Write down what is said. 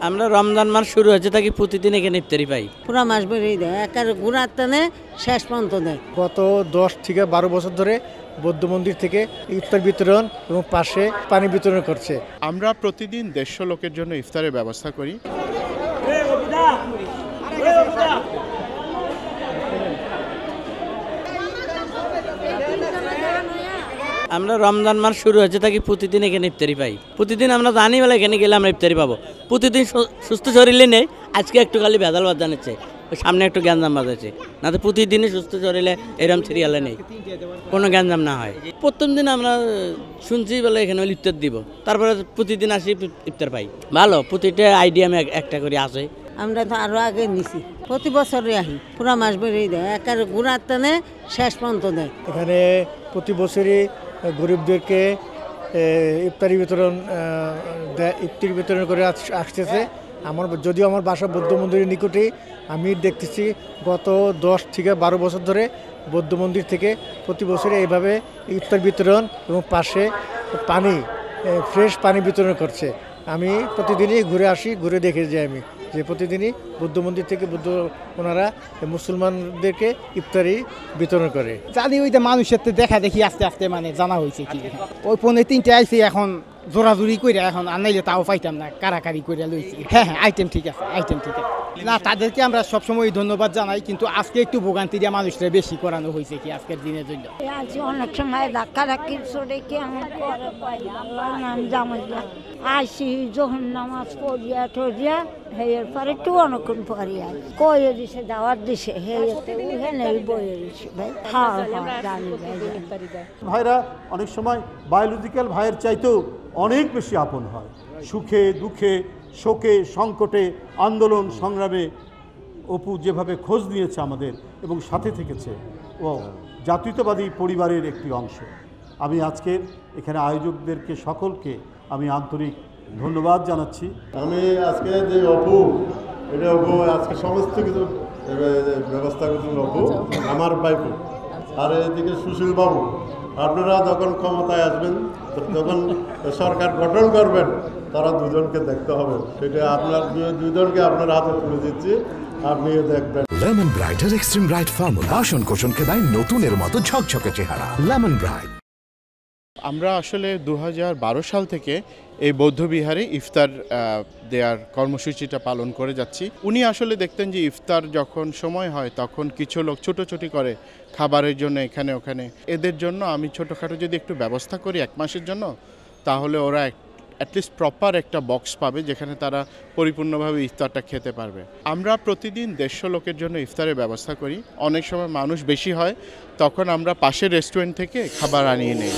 আমরা রমজান মাস শুরু হয়েছে থাকি প্রতিদিন এখানে ইফতারি পাই। পুরা মাস বেরিয়ে দেয় একেবারে ঘুরার টানে শেষ পর্যন্ত দেয়। গত 10 থেকে 12 বছর ধরে বৌদ্ধ মন্দির থেকে ইফতার বিতরণ এবং পাশে পানি বিতরণ করছে। আমরা প্রতিদিন 150 লোকের জন্য ইফতারের ব্যবস্থা করি। আমরা রমজান মাস শুরু হয়েছে থাকি প্রতিদিন এখানে ইফতারি পাই। প্রতিদিন আমরা জানি বলে এখানে গেলে আমরা ইফতারি পাবো। প্রতিদিন সুস্থ শরীরে নেই, আজকে একটু খালি ভেজাল বাদ জানাচ্ছে, সামনে একটু গ্যাঞ্জাম বাজাচ্ছে, না তো প্রতিদিনই সুস্থ শরীরে এরম সিরিয়ালে নেই, কোনো গ্যাঞ্জাম না হয়। প্রথম দিন আমরা শুনছি বলে এখানে ইফতার দিব, তারপরে প্রতিদিন আসি ইফতার পাই। ভালো, প্রতিটা আইডিয়ামে একটা করে আসে। আমরা তো আরো আগে নিছি, প্রতি বছরে আহি পুরা মাস বেরিয়ে দেয় একেবারে ঘুরার টানে শেষ পর্যন্ত দেয়। এখানে প্রতি বছরই গরিবদেরকে ইফতারি বিতরণ করে আসতেছে। যদিও আমার বাসা বৌদ্ধ মন্দিরের নিকটেই, আমি দেখতেছি গত 10 থেকে 12 বছর ধরে বৌদ্ধ মন্দির থেকে প্রতি বছরে এইভাবে ইফতার বিতরণ এবং পাশে ফ্রেশ পানি বিতরণ করছে। আমি প্রতিদিনই ঘুরে আসি, ঘুরে দেখে যাই আমি যে প্রতিদিনই বৌদ্ধ মন্দির থেকে ওনারা মুসলমানদেরকে ইফতারি বিতরণ করে। জানি ওই যে মানুষের দেখা দেখি আস্তে আস্তে মানে জানা হয়েছে কি ওই 3:30 আইসি, এখন জোরাজুরি করে এখন আনাইলে তাও পাইতাম না, কারাকারি করে লইছি। হ্যাঁ, আইটেম ঠিক আছে, না তাদেরকে আমরা সবসময় ধন্যবাদ জানাই, কিন্তু আজকে একটু ভোগান্তি দিয়ে মানুষরা বেশি করানো হয়েছে কি আজকের দিনের জন্য। আজ অনেক সময় ধাক্কাধাক্কির চড়ে কি আমার করে পাই আল্লাহর নাম জামাইয়া আইসি যখন নামাজ পড়িয়া টরিয়া হেয়ের পরে একটু অনেকক্ষণ পরিয়া কয়ে দিছে দাওয়াত দিছে হেনে বইয়ে দিছে ভাই। হ্যাঁ জানি ভাই। ভাইরা অনেক সময় বায়োলজিক্যাল ভাইয়ের চাইতেও অনেক বেশি আপন হয়। সুখে দুঃখে শোকে সংকটে আন্দোলন সংগ্রামে অপু যেভাবে খোঁজ নিয়েছে আমাদের এবং সাথে থেকেছে, ও জাতীয়তাবাদী পরিবারের একটি অংশ। আমি আজকের এখানে আয়োজকদেরকে সকলকে আমি আন্তরিক ধন্যবাদ জানাচ্ছি। আমি আজকে যে অপু, এটা অপু আজকে সমস্ত কিছু ব্যবস্থা করছেন অপু, আমার বাইপু। আর এদিকে সুশীল বাবু, আপনারা যখন ক্ষমতায় আসবেন, যখন সরকার গঠন করবেন, তারা দুজনকে দেখতে হবে। সেটা আপনার দুজনকে আপনার হাতে তুলে দিচ্ছি, আপনিও দেখবেন। লেমন ব্রাইটের এক্সট্রিম ব্রাইট ফর্মুলা বাসন কোষণকে দেয় নতুনের মতো ঝকঝকে চেহারা। Lemon bright. আমরা আসলে 2012 সাল থেকে এই বৌদ্ধবিহারে ইফতার দেওয়ার কর্মসূচিটা পালন করে যাচ্ছি। উনি আসলে দেখতেন যে ইফতার যখন সময় হয় তখন কিছু লোক ছোটোছুটি করে খাবারের জন্য এখানে ওখানে। এদের জন্য আমি ছোটোখাটো যদি একটু ব্যবস্থা করি 1 মাসের জন্য, তাহলে ওরা অ্যাটলিস্ট প্রপার একটা বক্স পাবে যেখানে তারা পরিপূর্ণভাবে ইফতারটা খেতে পারবে। আমরা প্রতিদিন 150 লোকের জন্য ইফতারের ব্যবস্থা করি। অনেক সময় মানুষ বেশি হয়, তখন আমরা পাশের রেস্টুরেন্ট থেকে খাবার আনিয়ে নেই।